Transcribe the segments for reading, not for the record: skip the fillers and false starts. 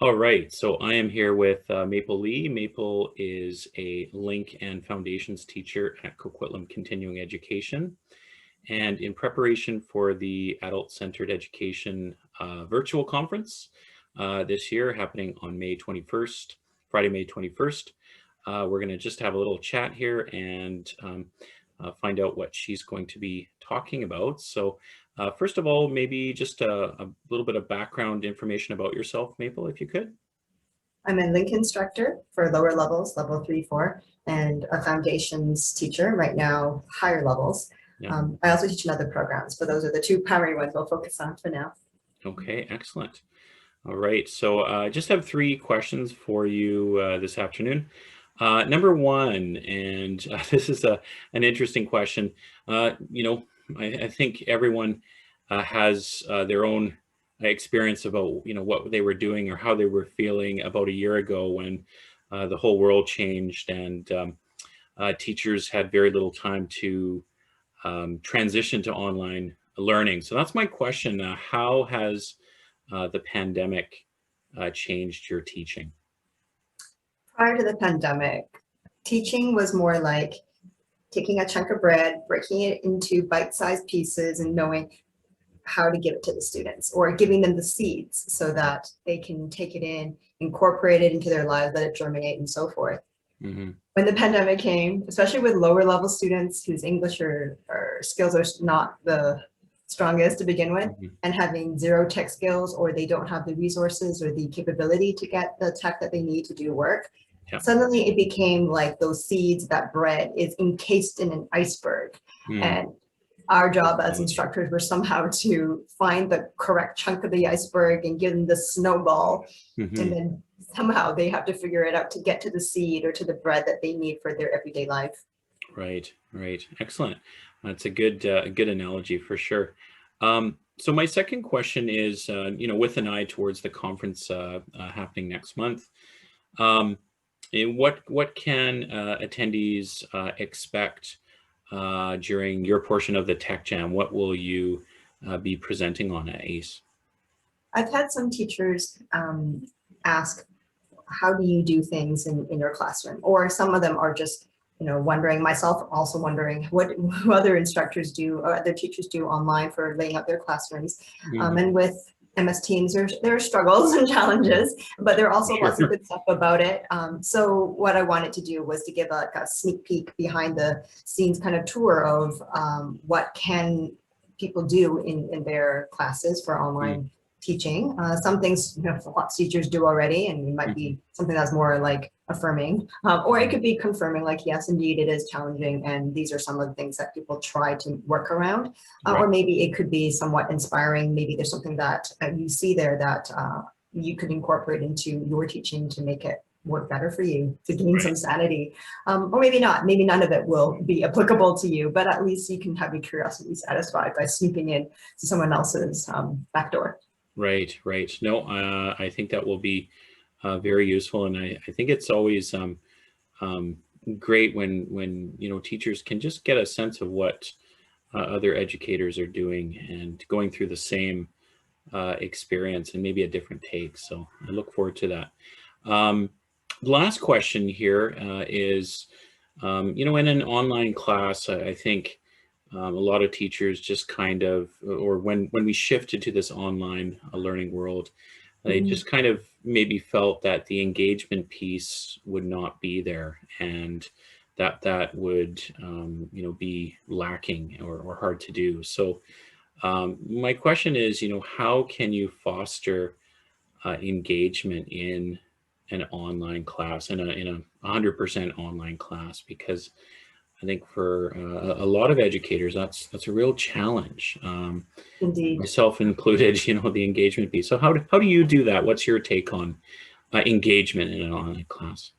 All right, so I am here with Maple Lee. Maple is a Link and Foundations teacher at Coquitlam Continuing Education. And in preparation for the Adult Centered Education virtual conference this year, happening on May 21st, Friday, May 21st, we're going to just have a little chat here and find out what she's going to be talking about. So first of all, maybe just a little bit of background information about yourself, Maple, if you could. I'm a Link instructor for lower levels, level 3, 4, and a foundations teacher right now, higher levels. Yeah. I also teach in other programs, but those are the two primary ones we'll focus on for now. Okay, excellent. All right, so I just have three questions for you this afternoon. Number one, and this is an interesting question. I think everyone has their own experience about, what they were doing or how they were feeling about a year ago when the whole world changed and teachers had very little time to transition to online learning. So that's my question. How has the pandemic changed your teaching? Prior to the pandemic, teaching was more like taking a chunk of bread, breaking it into bite-sized pieces and knowing how to give it to the students, or giving them the seeds so that they can take it in, incorporate it into their lives, let it germinate and so forth. Mm-hmm. When the pandemic came, especially with lower level students whose English or skills are not the strongest to begin with, Mm-hmm. and having zero tech skills, or they don't have the resources or the capability to get the tech that they need to do work, Yeah. suddenly it became like those seeds, that bread is encased in an iceberg. Mm. And our job as instructors were somehow to find the correct chunk of the iceberg and give them the snowball. Mm-hmm. And then somehow they have to figure it out to get to the seed or to the bread that they need for their everyday life. Right, right. Excellent. That's a good analogy for sure. So my second question is, with an eye towards the conference happening next month, what can attendees expect during your portion of the Tech Jam? What will you be presenting on at ACE? I've had some teachers ask, how do you do things in your classroom? Or some of them are just, wondering, myself also wondering what other instructors do or other teachers do online for laying out their classrooms. Mm-hmm. And with MS Teams, there are struggles and challenges, but there are also lots of good stuff about it. So what I wanted to do was to give a sneak peek behind the scenes kind of tour of what can people do in their classes for online teaching. Some things lots of teachers do already, and it might be something that's more like affirming, or it could be confirming, like, yes, indeed, it is challenging, and these are some of the things that people try to work around. Right. Or maybe it could be somewhat inspiring. Maybe there's something that you see there that you could incorporate into your teaching to make it work better for you, to gain some sanity. Or maybe not, maybe none of it will be applicable to you, but at least you can have your curiosity satisfied by snooping in to someone else's back door. Right, right. No, I think that will be very useful, and I think it's always great when teachers can just get a sense of what other educators are doing and going through the same experience and maybe a different take. So I look forward to that. The last question here is, in an online class, I think a lot of teachers just kind of, or when we shifted to this online learning world, they just kind of maybe felt that the engagement piece would not be there, and that would be lacking or hard to do. So my question is, how can you foster engagement in an online class, in a 100% online class? Because I think for a lot of educators, that's a real challenge. Indeed. Myself included, the engagement piece. So how do you do that? What's your take on engagement in an online class?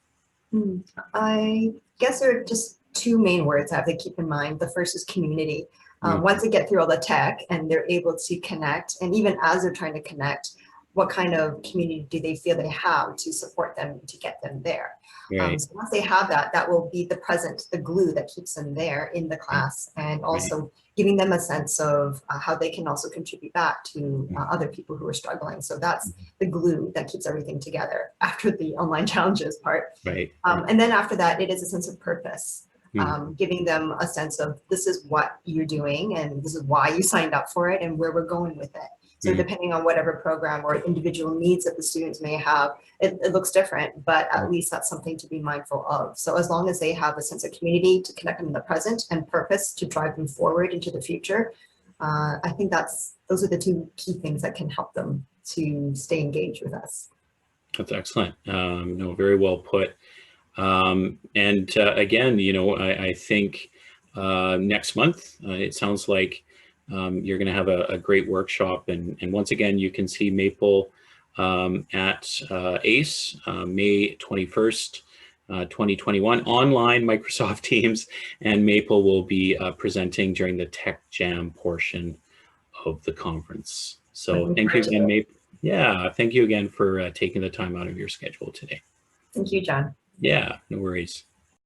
I guess there are just two main words I have to keep in mind. The first is community. Once they get through all the tech and they're able to connect, and even as they're trying to connect, what kind of community do they feel they have to support them to get them there. Right. So once they have that, that will be the present, the glue that keeps them there in the class, and also giving them a sense of how they can also contribute back to other people who are struggling. So that's the glue that keeps everything together after the online challenges part. Right. And then after that, it is a sense of purpose. Mm. Giving them a sense of this is what you're doing and this is why you signed up for it and where we're going with it. So depending on whatever program or individual needs that the students may have, it looks different, but at least that's something to be mindful of. So as long as they have a sense of community to connect them in the present and purpose to drive them forward into the future, I think those are the two key things that can help them to stay engaged with us. That's excellent. No, very well put. Again, you know, I think next month, it sounds like you're going to have a great workshop. And once again, you can see Maple at ACE, May 21st, 2021, online Microsoft Teams, and Maple will be presenting during the Tech Jam portion of the conference. So thank you again, Maple. Yeah, thank you again for taking the time out of your schedule today. Thank you, John. Yeah, no worries.